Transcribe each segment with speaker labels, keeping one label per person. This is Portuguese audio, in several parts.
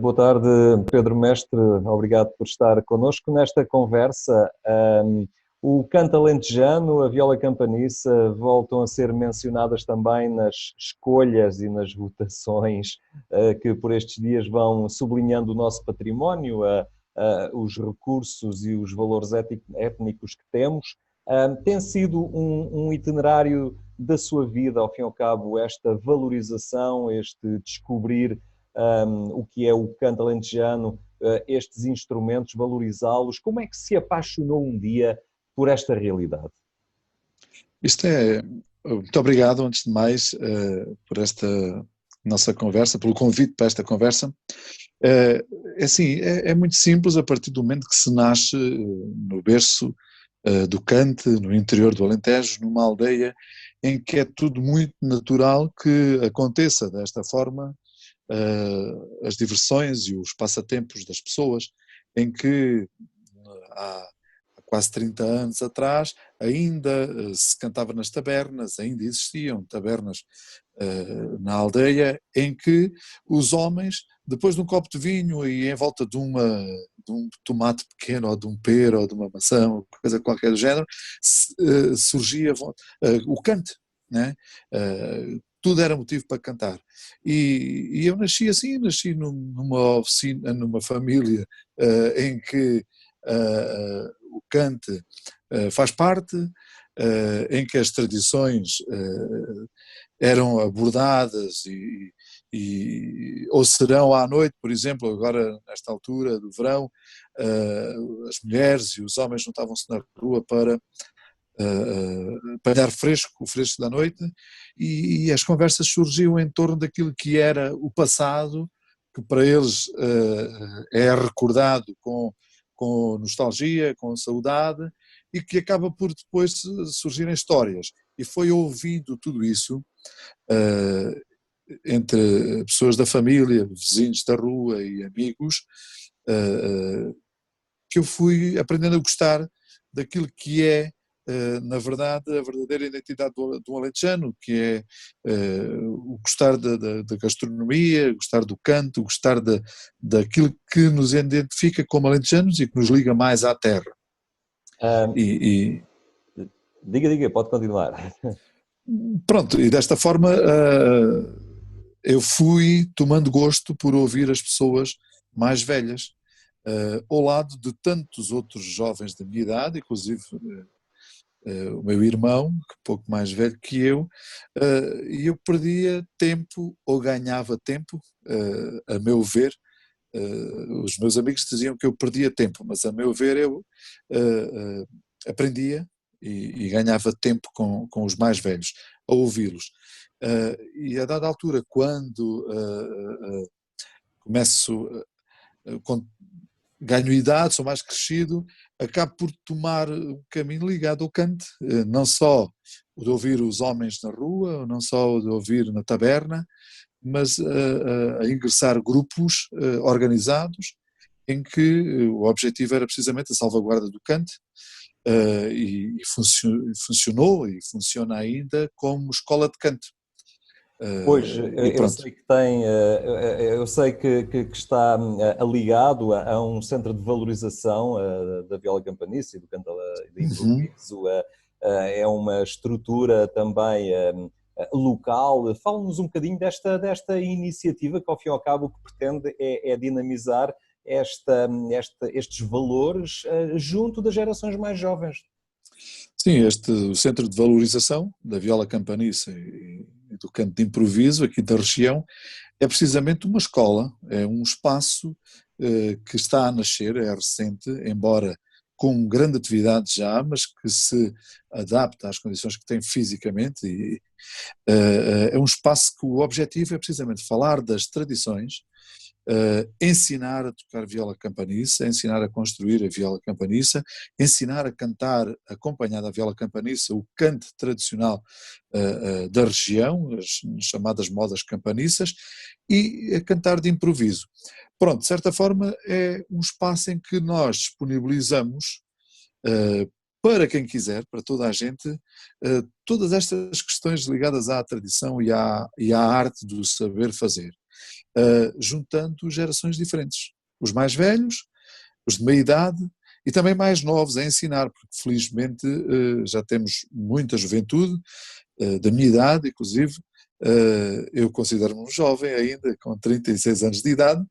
Speaker 1: Boa tarde, Pedro Mestre, obrigado por estar connosco nesta conversa. O canto alentejano, a viola campaniça voltam a ser mencionadas também nas escolhas e nas votações que por estes dias vão sublinhando o nosso património, os recursos e os valores étnicos que temos. Tem sido um itinerário da sua vida, ao fim e ao cabo, esta valorização, este descobrir o que é o canto alentejano, estes instrumentos, valorizá-los. Como é que se apaixonou um dia por esta realidade?
Speaker 2: Muito obrigado, antes de mais, por esta nossa conversa, pelo convite para esta conversa. É muito simples a partir do momento que se nasce no berço do cante, no interior do Alentejo, numa aldeia em que é tudo muito natural que aconteça desta forma as diversões e os passatempos das pessoas, em que há quase 30 anos atrás ainda se cantava nas tabernas, ainda existiam tabernas na aldeia, em que os homens, depois de um copo de vinho e em volta de um tomate pequeno, ou de um pera, ou de uma maçã, ou coisa qualquer do género, surgia o cante, né? Tudo era motivo para cantar. E eu nasci assim, nasci numa oficina, numa família em que o cante faz parte, em que as tradições eram abordadas ou serão à noite, por exemplo, agora nesta altura do verão, as mulheres e os homens juntavam-se na rua para apanhar o fresco da noite, e as conversas surgiam em torno daquilo que era o passado, que para eles é recordado com nostalgia, com saudade, e que acaba por depois surgirem histórias. E foi ouvindo tudo isso entre pessoas da família, vizinhos da rua e amigos, que eu fui aprendendo a gostar daquilo que é, na verdade, a verdadeira identidade do alentejano, que é o gostar da gastronomia, gostar do canto, gostar daquilo que nos identifica como alentejanos e que nos liga mais à terra.
Speaker 1: Diga, pode continuar.
Speaker 2: Pronto, e desta forma eu fui tomando gosto por ouvir as pessoas mais velhas, ao lado de tantos outros jovens da minha idade, inclusive o meu irmão, que pouco mais velho que eu, e eu perdia tempo ou ganhava tempo, a meu ver. Os meus amigos diziam que eu perdia tempo, mas a meu ver eu aprendia e ganhava tempo com os mais velhos, a ouvi-los. E a dada altura, quando começo, ganho idade, sou mais crescido, acabo por tomar um caminho ligado ao canto, não só o de ouvir os homens na rua, não só o de ouvir na taberna, mas a ingressar grupos organizados em que o objetivo era precisamente a salvaguarda do canto, e funcionou e funciona ainda como escola de canto.
Speaker 1: Pois,
Speaker 2: E
Speaker 1: eu
Speaker 2: pronto.
Speaker 1: sei que tem, eu sei que está ligado a um centro de valorização da viola campaniça e do canto de
Speaker 2: Uhum.
Speaker 1: improviso, é uma estrutura também local. Fala-nos um bocadinho desta iniciativa que, ao fim e ao cabo, o que pretende é dinamizar estes valores junto das gerações mais jovens.
Speaker 2: Sim, o Centro de Valorização da Viola Campaniça e do Canto de Improviso aqui da região é precisamente uma escola, é um espaço que está a nascer, é recente, embora com grande atividade já, mas que se adapta às condições que tem fisicamente e é um espaço que o objetivo é precisamente falar das tradições, ensinar a tocar viola campaniça, ensinar a construir a viola campaniça, ensinar a cantar, acompanhado da viola campaniça, o canto tradicional da região, as chamadas modas campaniças, e a cantar de improviso. Pronto, de certa forma é um espaço em que nós disponibilizamos para quem quiser, para toda a gente, todas estas questões ligadas à tradição e à arte do saber fazer, juntando gerações diferentes. Os mais velhos, os de meia idade e também mais novos a ensinar, porque felizmente já temos muita juventude, da minha idade, inclusive, eu considero-me um jovem ainda, com 36 anos de idade,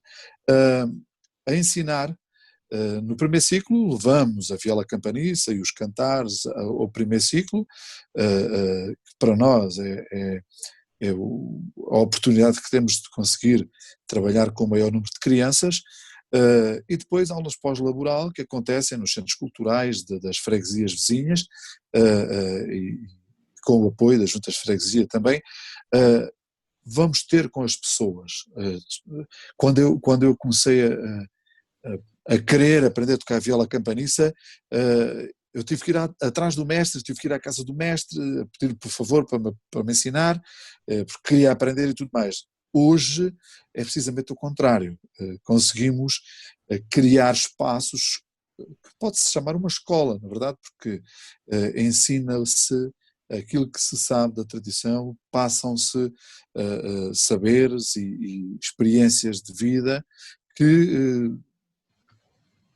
Speaker 2: a ensinar. No primeiro ciclo levamos a viola campaniça e os cantares ao primeiro ciclo, que para nós a oportunidade que temos de conseguir trabalhar com o maior número de crianças, e depois aulas pós-laboral que acontecem nos centros culturais das freguesias vizinhas, e com o apoio das juntas de freguesia também, vamos ter com as pessoas. Quando eu comecei a querer aprender a tocar viola campaniça, eu tive que ir atrás do mestre, tive que ir à casa do mestre, pedir por favor para me ensinar, porque queria aprender e tudo mais. Hoje é precisamente o contrário. Conseguimos criar espaços que pode-se chamar uma escola, na verdade, porque ensina-se aquilo que se sabe da tradição, passam-se saberes e experiências de vida que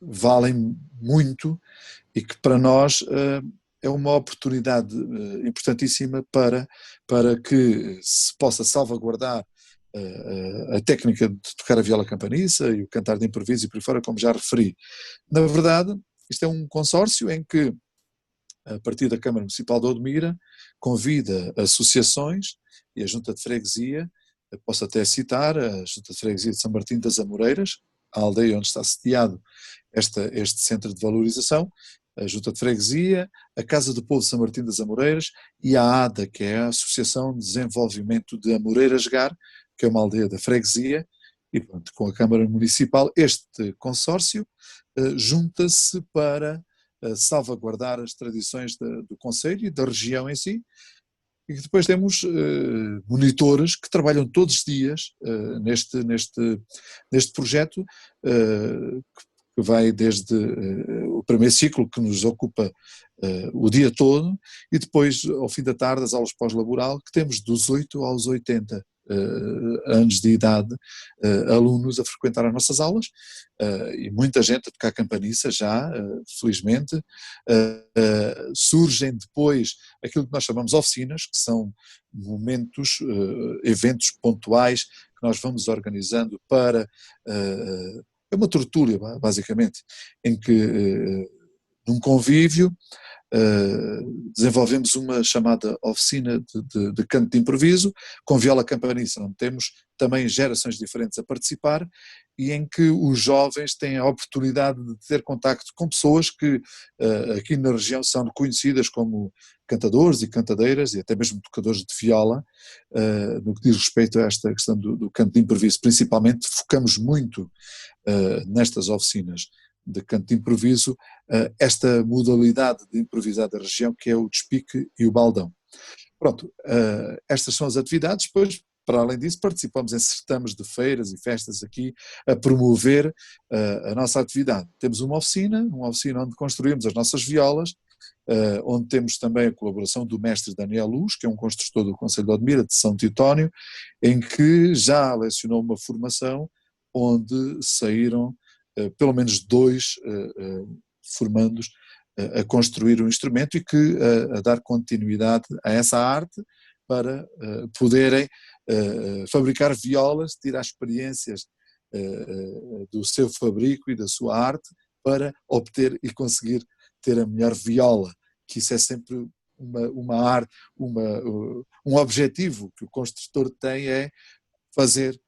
Speaker 2: valem muito e que para nós é uma oportunidade importantíssima para que se possa salvaguardar a técnica de tocar a viola campaniça e o cantar de improviso e por aí fora, como já referi. Na verdade, isto é um consórcio em que, a partir da Câmara Municipal de Odmira, convida associações e a Junta de Freguesia, posso até citar a Junta de Freguesia de São Martim das Amoreiras, a aldeia onde está sediado este centro de valorização, a Junta de Freguesia, a Casa do Povo de São Martim das Amoreiras e a ADA, que é a Associação de Desenvolvimento de Amoreiras-Gar, que é uma aldeia da freguesia, e pronto, com a Câmara Municipal, este consórcio junta-se para salvaguardar as tradições do concelho e da região em si, e depois temos monitores que trabalham todos os dias neste projeto, que vai desde o primeiro ciclo, que nos ocupa o dia todo, e depois, ao fim da tarde, as aulas pós-laboral, que temos dos 8 aos 80 anos de idade, alunos a frequentar as nossas aulas, e muita gente a tocar campaniça já, felizmente. Surgem depois aquilo que nós chamamos oficinas, que são momentos, eventos pontuais que nós vamos organizando para... é uma tertúlia, basicamente, em que num convívio desenvolvemos uma chamada oficina de canto de improviso, com viola campaniça, onde temos também gerações diferentes a participar e em que os jovens têm a oportunidade de ter contacto com pessoas que aqui na região são conhecidas como cantadores e cantadeiras e até mesmo tocadores de viola. No que diz respeito a esta questão do canto de improviso, principalmente focamos muito nestas oficinas de canto de improviso, esta modalidade de improvisar da região, que é o despique e o baldão. Pronto, estas são as atividades. Depois, para além disso, participamos em certames de feiras e festas aqui a promover a nossa atividade. Temos uma oficina onde construímos as nossas violas, onde temos também a colaboração do mestre Daniel Luz, que é um construtor do Concelho de Odmira, de São Titónio, em que já lecionou uma formação onde saíram pelo menos 2 formandos a construir um instrumento e que a dar continuidade a essa arte para poderem fabricar violas, tirar experiências do seu fabrico e da sua arte para obter e conseguir ter a melhor viola, que isso é sempre uma arte, um objetivo que o construtor tem, é fazer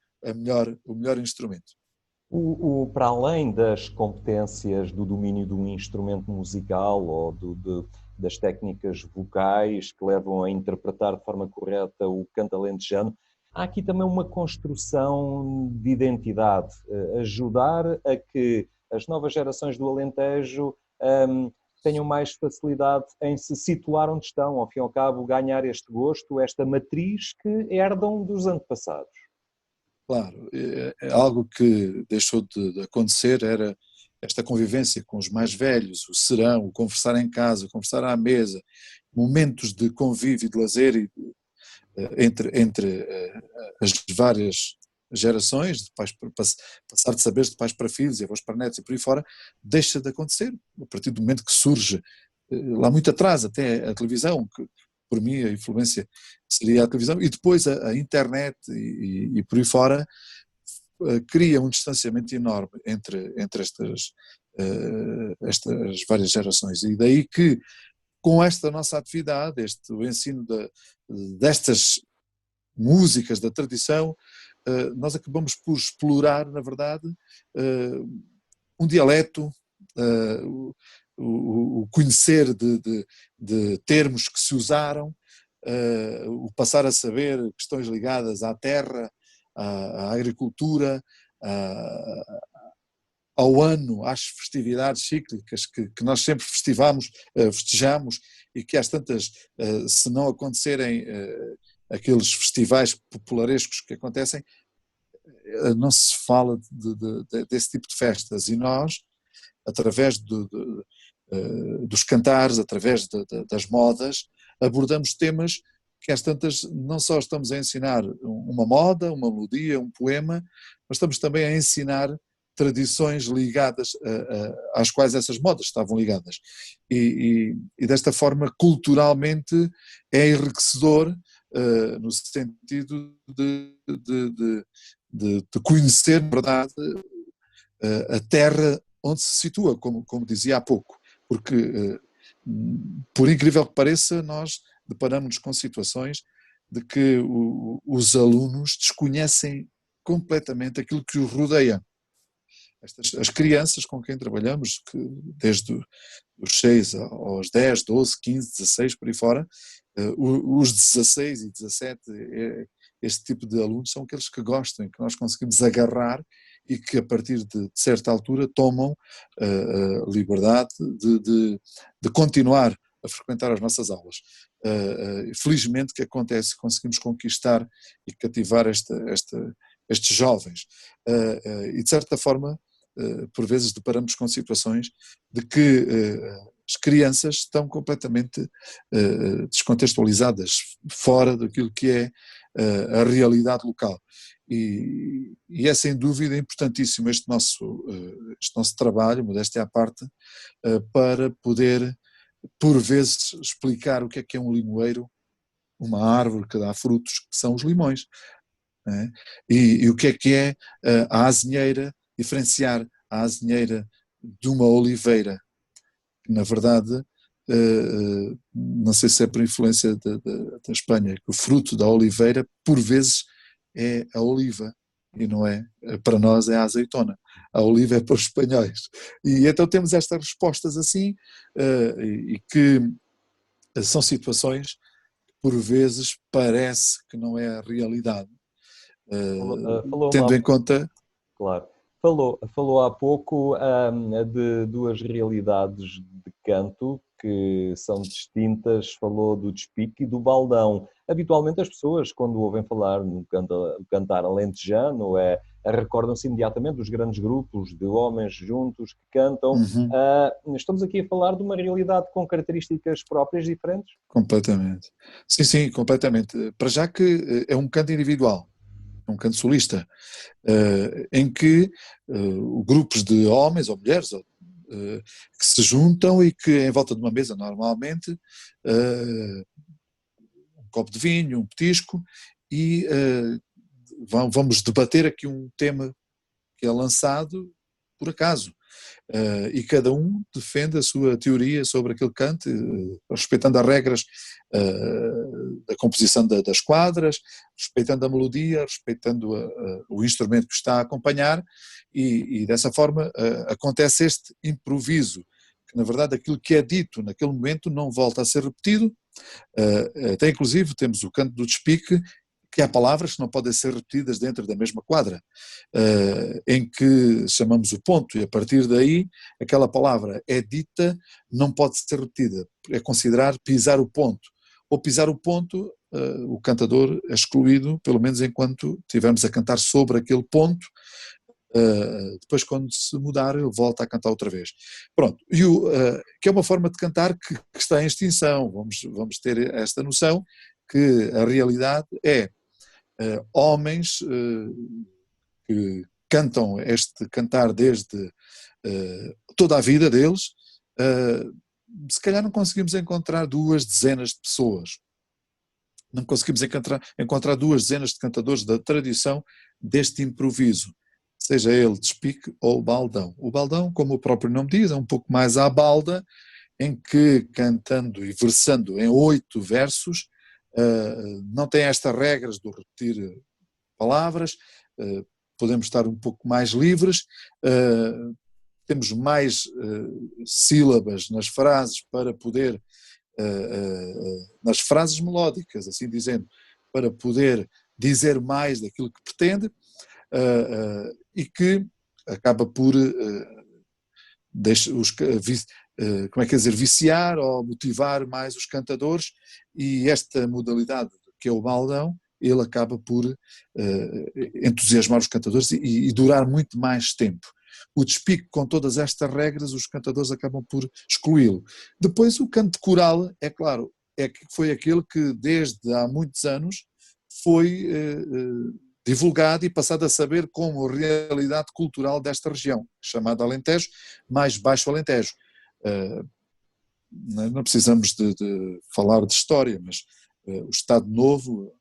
Speaker 2: o melhor instrumento.
Speaker 1: Para além das competências do domínio de um instrumento musical ou das técnicas vocais que levam a interpretar de forma correta o canto alentejano, há aqui também uma construção de identidade, ajudar a que as novas gerações do Alentejo tenham mais facilidade em se situar onde estão, ao fim e ao cabo, ganhar este gosto, esta matriz que herdam dos antepassados.
Speaker 2: Claro, algo que deixou de acontecer era esta convivência com os mais velhos, o serão, o conversar em casa, o conversar à mesa, momentos de convívio e de lazer entre as várias gerações, de pais, passar de saberes de pais para filhos e avós para netos e por aí fora, deixa de acontecer a partir do momento que surge, lá muito atrás, até a televisão, que por mim a influência seria a televisão, e depois a internet e por aí fora, cria um distanciamento enorme entre estas várias gerações. E daí que, com esta nossa atividade, o ensino destas músicas da tradição, nós acabamos por explorar, na verdade, um dialeto, o conhecer de termos que se usaram, o passar a saber questões ligadas à terra, à agricultura, ao ano, às festividades cíclicas que nós sempre festejamos e que às tantas, se não acontecerem aqueles festivais popularescos que acontecem, não se fala desse tipo de festas, e nós, através dos cantares, através das modas, abordamos temas que às tantas não só estamos a ensinar uma moda, uma melodia, um poema, mas estamos também a ensinar tradições ligadas às quais essas modas estavam ligadas. E desta forma, culturalmente, é enriquecedor no sentido de conhecer, na verdade, a terra onde se situa, como dizia há pouco, porque, por incrível que pareça, nós deparamos-nos com situações de que os alunos desconhecem completamente aquilo que os rodeia. As crianças com quem trabalhamos, que desde os 6 aos 10, 12, 15, 16, por aí fora, os 16 e 17, este tipo de alunos são aqueles que gostam, que nós conseguimos agarrar e que a partir de certa altura tomam a liberdade de continuar a frequentar as nossas aulas. Felizmente que acontece, conseguimos conquistar e cativar estes jovens. E de certa forma, por vezes deparamos com situações de que as crianças estão completamente descontextualizadas, fora daquilo que é a realidade local. E é sem dúvida importantíssimo este nosso trabalho, modéstia à parte, para poder, por vezes, explicar o que é um limoeiro, uma árvore que dá frutos, que são os limões. Né? E o que é a azinheira, diferenciar a azinheira de uma oliveira, que na verdade, não sei se é por influência da Espanha, que o fruto da oliveira, por vezes, é a oliva, e não é, para nós é a azeitona. A oliva é para os espanhóis. E então temos estas respostas assim, e que são situações que por vezes parece que não é a realidade. Tendo em conta...
Speaker 1: Claro. Falou há pouco de duas realidades de canto que são distintas, falou do despique e do baldão. Habitualmente as pessoas, quando ouvem falar no cantar alentejano, recordam-se imediatamente dos grandes grupos de homens juntos que cantam.
Speaker 2: Uhum.
Speaker 1: Estamos aqui a falar de uma realidade com características próprias diferentes?
Speaker 2: Completamente. Sim, sim, completamente. Para já que é um canto individual, um canto solista, em que grupos de homens ou mulheres que se juntam e que em volta de uma mesa normalmente, um copo de vinho, um petisco, e vamos debater aqui um tema que é lançado por acaso. E cada um defende a sua teoria sobre aquele canto, respeitando as regras da composição das quadras, respeitando a melodia, respeitando o instrumento que está a acompanhar, e dessa forma acontece este improviso, que na verdade aquilo que é dito naquele momento não volta a ser repetido. Até inclusive temos o canto do despique, que há palavras que não podem ser repetidas dentro da mesma quadra, em que chamamos o ponto, e a partir daí aquela palavra é dita, não pode ser repetida, é considerar pisar o ponto. Ou pisar o ponto, o cantador é excluído, pelo menos enquanto estivermos a cantar sobre aquele ponto. Depois quando se mudar ele volta a cantar outra vez. Pronto, que é uma forma de cantar que está em extinção, vamos ter esta noção que a realidade é homens que cantam este cantar desde toda a vida deles, se calhar não conseguimos encontrar 2 dezenas de pessoas, não conseguimos encontrar 2 dezenas de cantadores da tradição deste improviso, seja ele despique ou baldão. O baldão, como o próprio nome diz, é um pouco mais à balda, em que cantando e versando em 8 versos, não tem estas regras do repetir palavras, podemos estar um pouco mais livres, temos mais sílabas nas frases para poder, nas frases melódicas, assim dizendo, para poder dizer mais daquilo que pretende, e que acaba por como é que é dizer, viciar ou motivar mais os cantadores, e esta modalidade que é o baldão, ele acaba por entusiasmar os cantadores e durar muito mais tempo. O despique, com todas estas regras, os cantadores acabam por excluí-lo. Depois o canto coral, é claro, foi aquele que desde há muitos anos foi divulgado e passado a saber como realidade cultural desta região, chamada Alentejo, mais Baixo Alentejo. Não precisamos de falar de história, mas o Estado Novo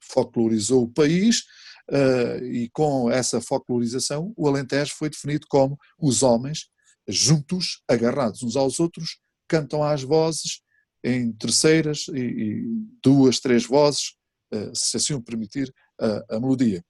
Speaker 2: folclorizou o país, e com essa folclorização o Alentejo foi definido como os homens juntos, agarrados uns aos outros, cantam às vozes em terceiras e 2, 3 vozes, se assim o permitir, a melodia.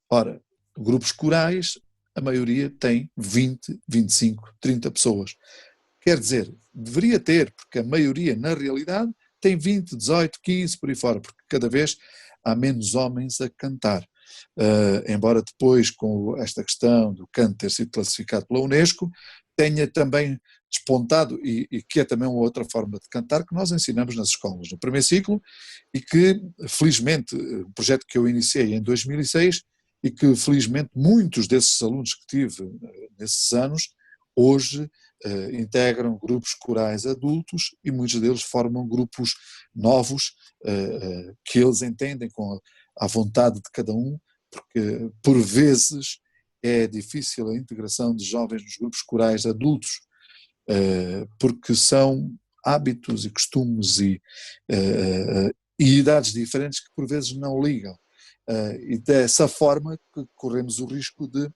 Speaker 2: Ora, grupos corais, a maioria tem 20, 25, 30 pessoas. Quer dizer, deveria ter, porque a maioria, na realidade, tem 20, 18, 15, por aí fora, porque cada vez há menos homens a cantar. Embora depois, com esta questão do canto ter sido classificado pela Unesco, tenha também despontado, e que é também uma outra forma de cantar que nós ensinamos nas escolas no primeiro ciclo, e que, felizmente, um projeto que eu iniciei em 2006, e que felizmente muitos desses alunos que tive nesses anos, hoje integram grupos corais adultos, e muitos deles formam grupos novos, que eles entendem com a vontade de cada um, porque por vezes é difícil a integração de jovens nos grupos corais adultos, porque são hábitos e costumes e idades diferentes que por vezes não ligam. E dessa forma que corremos o risco de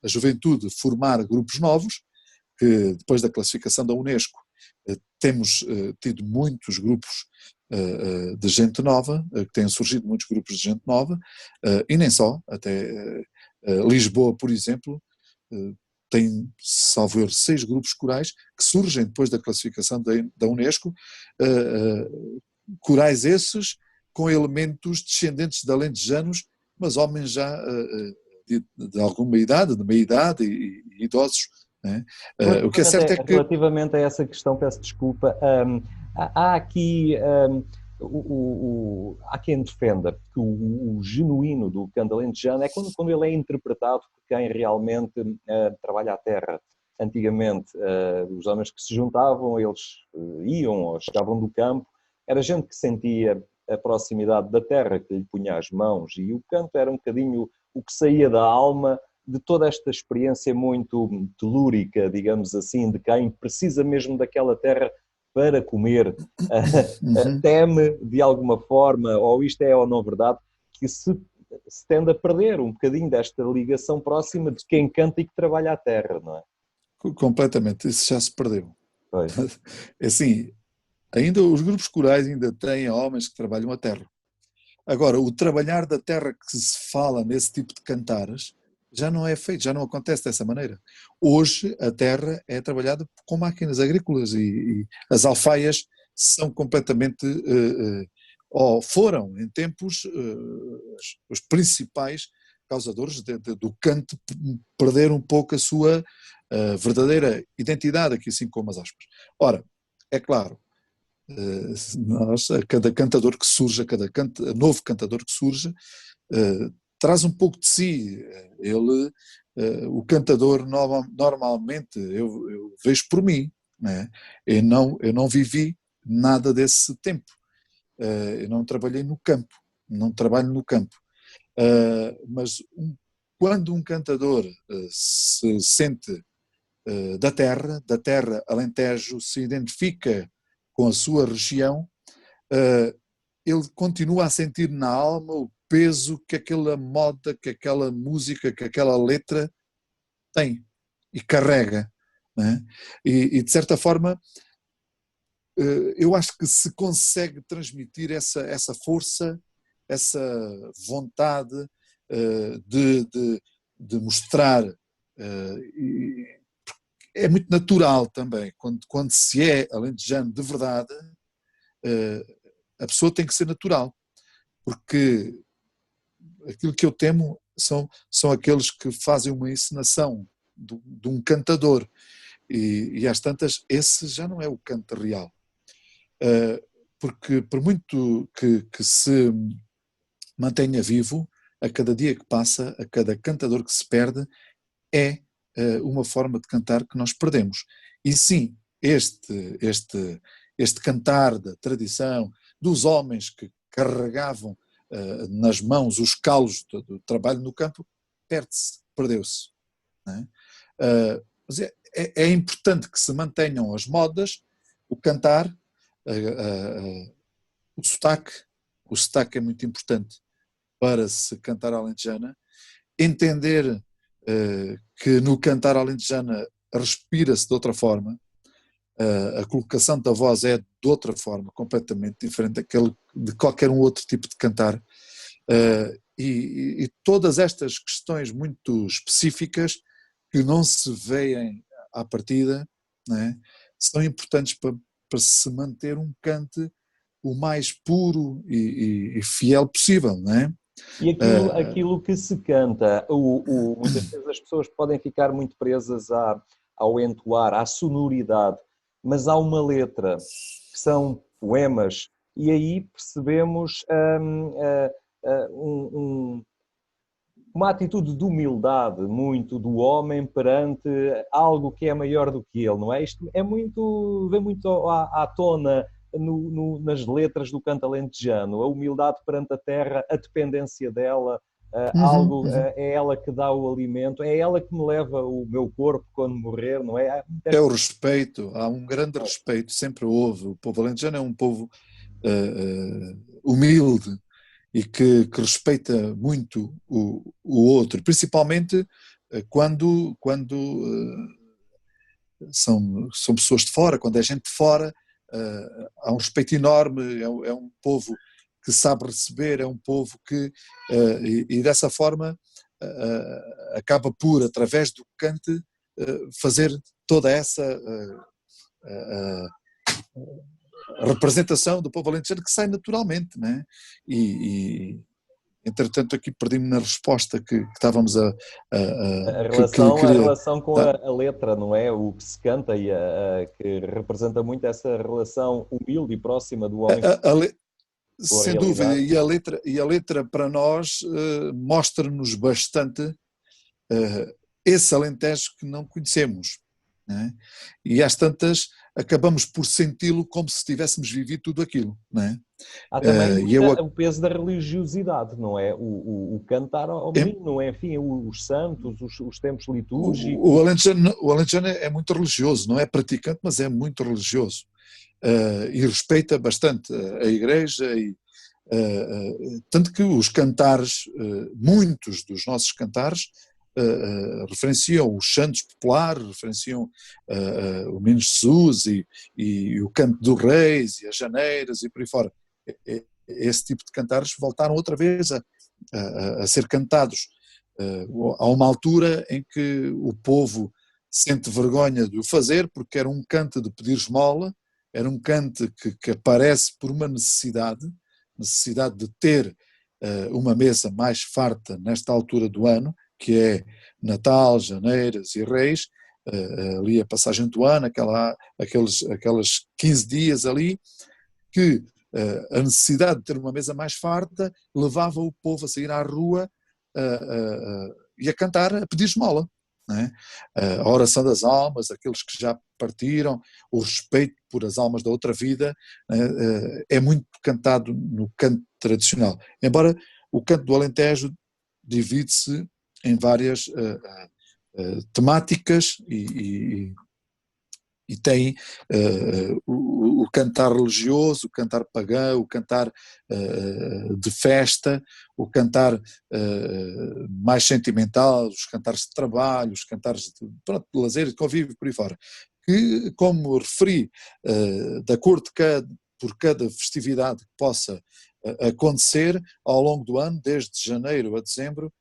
Speaker 2: a juventude formar grupos novos, que depois da classificação da Unesco temos tido muitos grupos de gente nova, que têm surgido muitos grupos de gente nova, e nem só, até Lisboa, por exemplo, tem, salvo erro, 6 grupos corais que surgem depois da classificação da Unesco, corais esses com elementos descendentes de alentejanos, mas homens já de alguma idade, de meia idade e idosos. Né? O que é certo é que...
Speaker 1: Relativamente a essa questão, peço desculpa, há aqui... há quem defenda que o genuíno do canto alentejano é quando ele é interpretado por quem realmente trabalha a terra. Antigamente, os homens que se juntavam, eles iam ou chegavam do campo, era gente que sentia a proximidade da terra, que lhe punha as mãos, e o canto era um bocadinho o que saía da alma de toda esta experiência muito telúrica, digamos assim, de quem precisa mesmo daquela terra para comer, teme de alguma forma, ou isto é ou não verdade, que se tende a perder um bocadinho desta ligação próxima de quem canta e que trabalha a terra, não é?
Speaker 2: Completamente, isso já se perdeu.
Speaker 1: Pois.
Speaker 2: Assim, ainda os grupos corais ainda têm homens que trabalham a terra. Agora, o trabalhar da terra que se fala nesse tipo de cantares já não é feito, já não acontece dessa maneira. Hoje a terra é trabalhada com máquinas agrícolas e as alfaias são completamente, ou foram em tempos, os principais causadores do canto perder um pouco a sua verdadeira identidade, aqui assim como as aspas. Ora, é claro, nós, a cada cantador que surge, a cada novo cantador que surge, traz um pouco de si. Ele, o cantador normalmente, eu vejo por mim, né? Eu não vivi nada desse tempo. Eu não trabalhei no campo, não trabalho no campo. Mas quando um cantador se sente da terra Alentejo, se identifica com a sua região, ele continua a sentir na alma o peso que aquela moda, que aquela música, que aquela letra tem e carrega. Né? E de certa forma, eu acho que se consegue transmitir essa força, essa vontade de mostrar, é muito natural também, quando se é alentejano de verdade, a pessoa tem que ser natural, porque aquilo que eu temo são aqueles que fazem uma encenação de um cantador, e às tantas esse já não é o canto real, porque por muito que se mantenha vivo, a cada dia que passa, a cada cantador que se perde, é uma forma de cantar que nós perdemos. E sim, este cantar da tradição, dos homens que carregavam nas mãos os calos do trabalho no campo, perde-se, perdeu-se. Né? Mas é importante que se mantenham as modas, o cantar, o sotaque. O sotaque é muito importante para se cantar alentejana, entender que no cantar alentejana respira-se de outra forma, a colocação da voz é de outra forma, completamente diferente daquele de qualquer um outro tipo de cantar, e todas estas questões muito específicas que não se veem à partida, né, são importantes para se manter um cante o mais puro e fiel possível, né?
Speaker 1: E aquilo que se canta, muitas vezes as pessoas podem ficar muito presas ao entoar, à sonoridade, mas há uma letra, que são poemas, e aí percebemos uma atitude de humildade muito do homem perante algo que é maior do que ele, não é? Isto vem muito à tona nas letras do canto alentejano, a humildade perante a terra, a dependência dela, algo,
Speaker 2: uhum.
Speaker 1: é ela que dá o alimento, é ela que me leva o meu corpo quando morrer, não é?
Speaker 2: É o respeito, há um grande respeito, sempre houve. O povo alentejano é um povo humilde e que respeita muito o outro, principalmente quando são pessoas de fora, quando é gente de fora, há um respeito enorme, é um povo que sabe receber, é um povo que, e dessa forma, acaba por, através do cante, fazer toda essa representação do povo alentejano que sai naturalmente, né? E entretanto aqui perdi-me na resposta que estávamos
Speaker 1: A
Speaker 2: queria
Speaker 1: relação com
Speaker 2: dar.
Speaker 1: a letra, não é? O que se canta e que representa muito essa relação humilde e próxima do homem
Speaker 2: A, a,
Speaker 1: com a
Speaker 2: Sem dúvida,
Speaker 1: realidade.
Speaker 2: e a letra para nós mostra-nos bastante esse Alentejo que não conhecemos, né? E às tantas acabamos por senti-lo como se tivéssemos vivido tudo aquilo, né?
Speaker 1: Há também
Speaker 2: E eu,
Speaker 1: o peso da religiosidade, não é? O cantar ao
Speaker 2: é,
Speaker 1: menino, não é? Enfim, os santos, os tempos
Speaker 2: o,
Speaker 1: litúrgicos.
Speaker 2: o Alentejano é muito religioso, não é praticante, mas é muito religioso. E respeita bastante a igreja tanto que os cantares, muitos dos nossos cantares referenciam os santos populares, referenciam o Menino Jesus e o Canto dos Reis e as Janeiras e por aí fora. Esse tipo de cantares voltaram outra vez a ser cantados a uma altura em que o povo sente vergonha de o fazer, porque era um canto de pedir esmola, era um canto que aparece por uma necessidade de ter uma mesa mais farta nesta altura do ano, que é Natal, Janeiras e Reis, ali a passagem do ano, aqueles 15 dias ali, que a necessidade de ter uma mesa mais farta levava o povo a sair à rua e a cantar, a pedir esmola. É? A oração das almas, aqueles que já partiram, o respeito por as almas da outra vida, é muito cantado no canto tradicional. Embora o canto do Alentejo divide-se em várias temáticas e tem o cantar religioso, o cantar pagão, o cantar de festa, o cantar mais sentimental, os cantares de trabalho, os cantares de lazer, de convívio, por aí fora. Que, como referi, de acordo por cada festividade que possa acontecer ao longo do ano, desde janeiro a dezembro,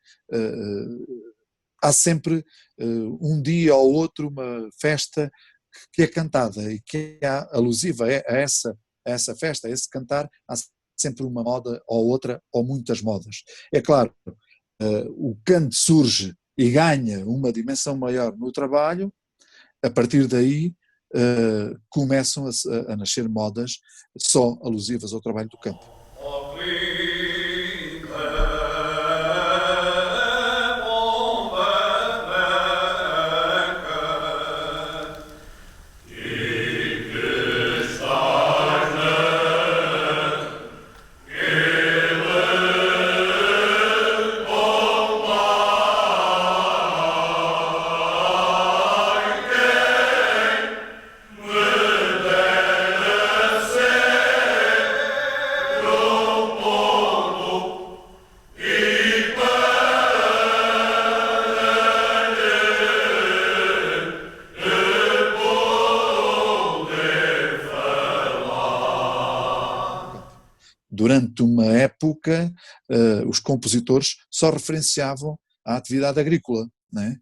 Speaker 2: há sempre um dia ou outro uma festa que é cantada e que é alusiva a essa festa, a esse cantar, há sempre uma moda ou outra, ou muitas modas. É claro, o canto surge e ganha uma dimensão maior no trabalho, a partir daí começam a nascer modas só alusivas ao trabalho do campo. Durante uma época, os compositores só referenciavam a atividade agrícola, né?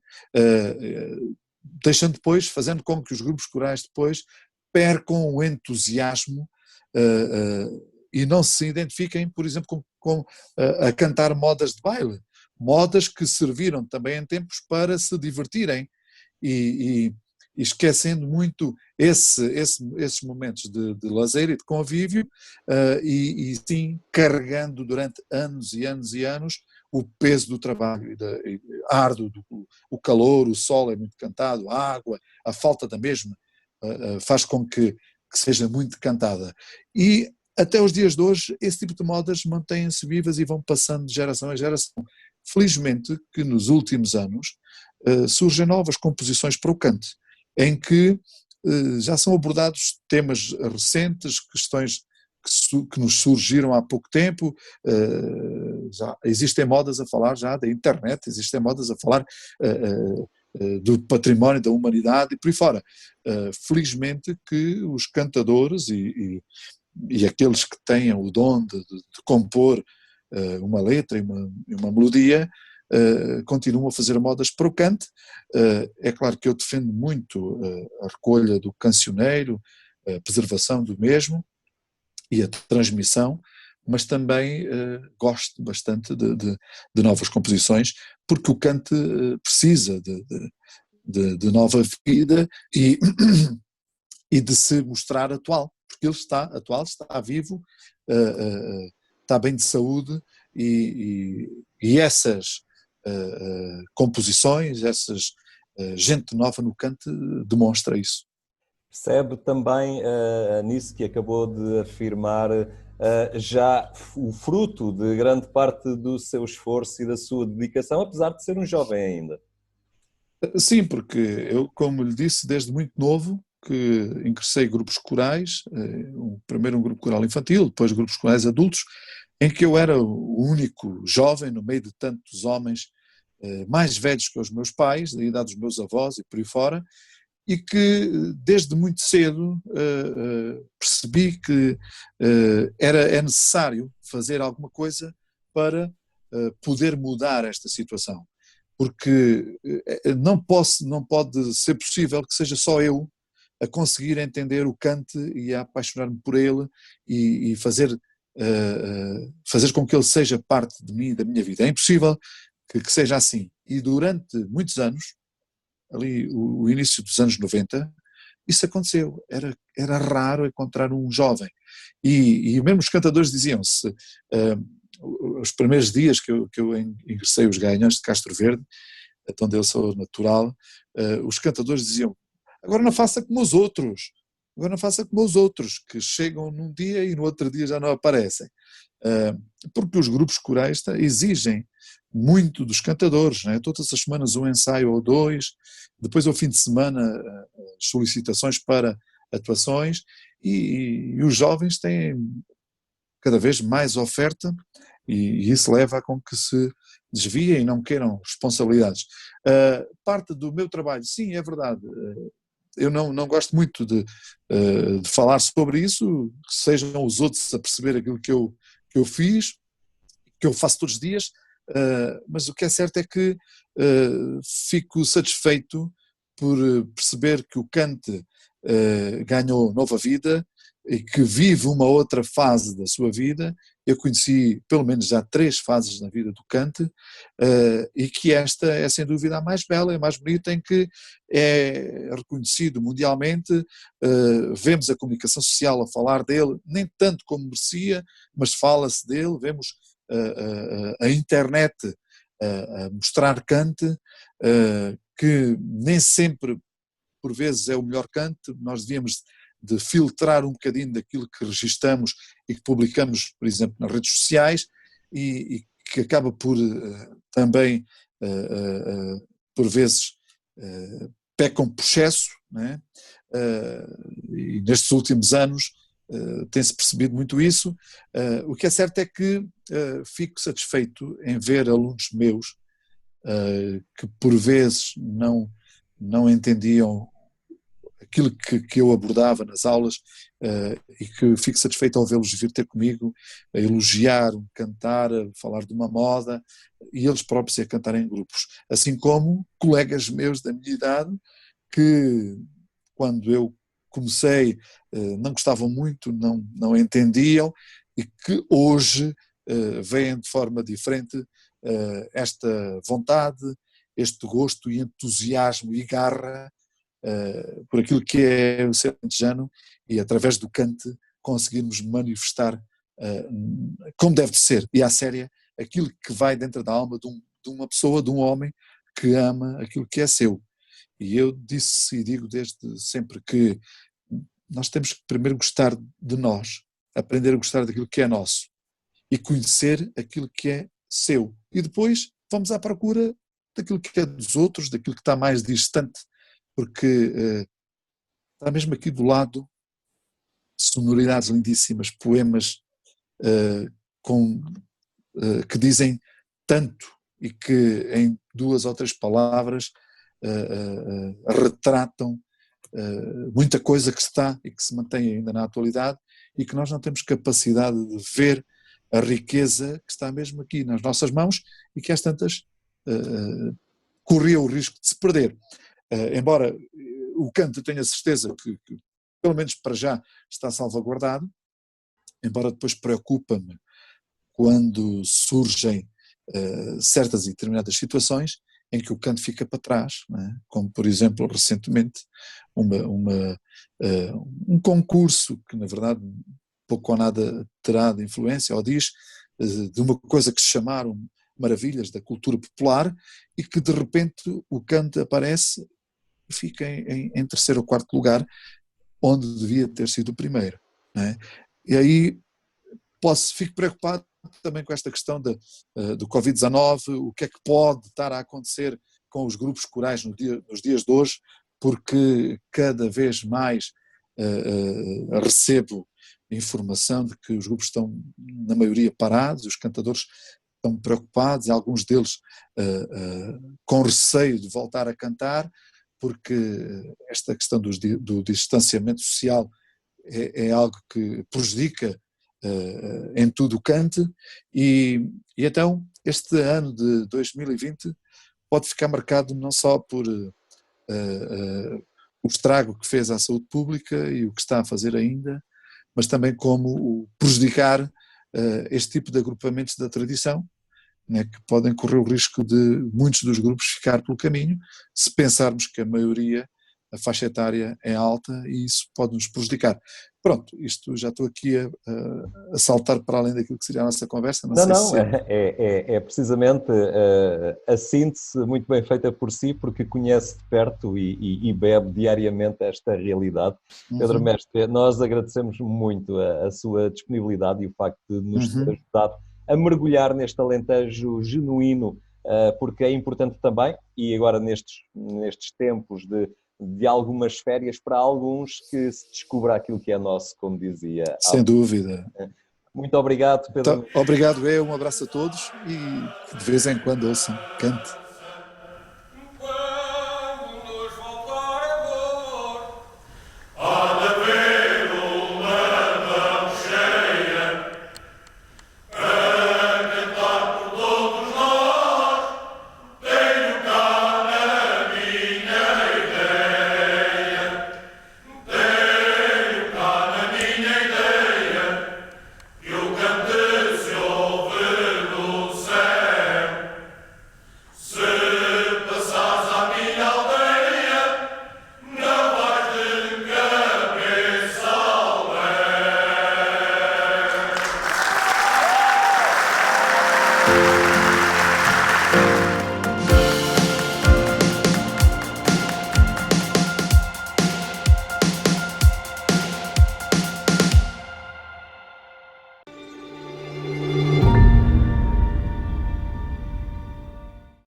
Speaker 2: Deixando depois, fazendo com que os grupos corais depois percam o entusiasmo e não se identifiquem, por exemplo, a cantar modas de baile, modas que serviram também em tempos para se divertirem e esquecendo muito esses momentos de lazer e de convívio e sim carregando durante anos e anos e anos o peso do trabalho árduo, o calor, o sol é muito cantado, a água, a falta da mesma faz com que seja muito cantada. E até os dias de hoje esse tipo de modas mantêm-se vivas e vão passando de geração em geração. felizmente que nos últimos anos surgem novas composições para o cante, em que já são abordados temas recentes, questões que nos surgiram há pouco tempo, já existem modas a falar já da internet, existem modas a falar do património da humanidade e por aí fora. Felizmente que os cantadores e aqueles que têm o dom de compor uma letra e uma melodia continuam a fazer modas para o cante. É claro que eu defendo muito a recolha do cancioneiro, a preservação do mesmo e a transmissão, mas também gosto bastante de novas composições, porque o cante precisa de nova vida e de se mostrar atual, porque ele está atual, está vivo, está bem de saúde e essas composições, essas gente nova no cante demonstra isso.
Speaker 1: Percebe também nisso que acabou de afirmar já o fruto de grande parte do seu esforço e da sua dedicação, apesar de ser um jovem ainda.
Speaker 2: Sim, porque eu, como lhe disse, desde muito novo que ingressei em grupos corais, primeiro um grupo coral infantil, depois grupos corais adultos, em que eu era o único jovem no meio de tantos homens mais velhos que os meus pais, da idade dos meus avós e por aí fora, e que desde muito cedo percebi que é necessário fazer alguma coisa para poder mudar esta situação. Porque não pode ser possível que seja só eu a conseguir entender o cante e a apaixonar-me por ele e fazer com que ele seja parte de mim, da minha vida. É impossível que seja assim. E durante muitos anos, ali o início dos anos 90, isso aconteceu. Era raro encontrar um jovem. E mesmo os cantadores diziam-se, os primeiros dias que eu ingressei os Gaviões de Castro Verde, onde eu sou natural, os cantadores diziam: agora não faça como os outros, agora não faça como os outros, que chegam num dia e no outro dia já não aparecem. Porque os grupos corais exigem muito dos cantadores, né? Todas as semanas um ensaio ou dois, depois ao fim de semana solicitações para atuações e os jovens têm cada vez mais oferta e isso leva a com que se desviem e não queiram responsabilidades. Parte do meu trabalho, sim, é verdade, eu não gosto muito de falar sobre isso, que sejam os outros a perceber aquilo que eu fiz, que eu faço todos os dias, mas o que é certo é que fico satisfeito por perceber que o cante ganhou nova vida e que vive uma outra fase da sua vida. Eu conheci pelo menos já 3 fases na vida do cante e que esta é sem dúvida a mais bela, a mais bonita, em que é reconhecido mundialmente, vemos a comunicação social a falar dele, nem tanto como merecia, mas fala-se dele, vemos a internet a mostrar cante, que nem sempre, por vezes, é o melhor cante. Nós devíamos de filtrar um bocadinho daquilo que registamos e que publicamos, por exemplo, nas redes sociais e que acaba por também, por vezes, pecam por excesso, né? E nestes últimos anos tem-se percebido muito isso. O que é certo é que fico satisfeito em ver alunos meus que por vezes não entendiam aquilo que eu abordava nas aulas e que fico satisfeito ao vê-los vir ter comigo, a elogiar, cantar, a falar de uma moda e eles próprios a cantar em grupos. Assim como colegas meus da minha idade que quando eu comecei não gostavam muito, não entendiam e que hoje veem de forma diferente esta vontade, este gosto e entusiasmo e garra por aquilo que é o ser antejano e através do cante conseguirmos manifestar como deve de ser e à séria aquilo que vai dentro da alma de uma pessoa, de um homem que ama aquilo que é seu. E eu disse e digo desde sempre que nós temos que primeiro gostar de nós, aprender a gostar daquilo que é nosso e conhecer aquilo que é seu. E depois vamos à procura daquilo que é dos outros, daquilo que está mais distante, porque está mesmo aqui do lado sonoridades lindíssimas, poemas com, que dizem tanto e que em 2 ou 3 palavras retratam muita coisa que está e que se mantém ainda na atualidade e que nós não temos capacidade de ver a riqueza que está mesmo aqui nas nossas mãos e que às tantas corria o risco de se perder. Embora o canto tenha certeza que, pelo menos para já, está salvaguardado, embora depois preocupa-me quando surgem certas e determinadas situações em que o canto fica para trás, não é? Como por exemplo recentemente um concurso que na verdade pouco ou nada terá de influência, ou diz, de uma coisa que se chamaram Maravilhas da Cultura Popular e que de repente o canto aparece e fica em terceiro ou quarto lugar, onde devia ter sido o primeiro, não é? E aí fico preocupado também com esta questão do Covid-19, o que é que pode estar a acontecer com os grupos corais nos dias de hoje, porque cada vez mais recebo informação de que os grupos estão, na maioria, parados, os cantadores estão preocupados, alguns deles com receio de voltar a cantar, porque esta questão do distanciamento social é algo que prejudica em tudo o cante, e então este ano de 2020 pode ficar marcado não só por o estrago que fez à saúde pública e o que está a fazer ainda, mas também como prejudicar este tipo de agrupamentos da tradição, né, que podem correr o risco de muitos dos grupos ficar pelo caminho, se pensarmos que a maioria, a faixa etária é alta e isso pode nos prejudicar. Pronto, isto já estou aqui a saltar para além daquilo que seria a nossa conversa, não sei
Speaker 1: Não,
Speaker 2: se...
Speaker 1: é precisamente a síntese muito bem feita por si, porque conhece de perto e bebe diariamente esta realidade. Pedro Mestre, nós agradecemos muito a sua disponibilidade e o facto de nos ter ajudado a mergulhar neste Alentejo genuíno, porque é importante também, e agora nestes tempos de algumas férias, para alguns que se descubra aquilo que é nosso, como dizia.
Speaker 2: Sem dúvida.
Speaker 1: Muito obrigado, Pedro.
Speaker 2: Então, obrigado, um abraço a todos e de vez em quando ouçam, cante.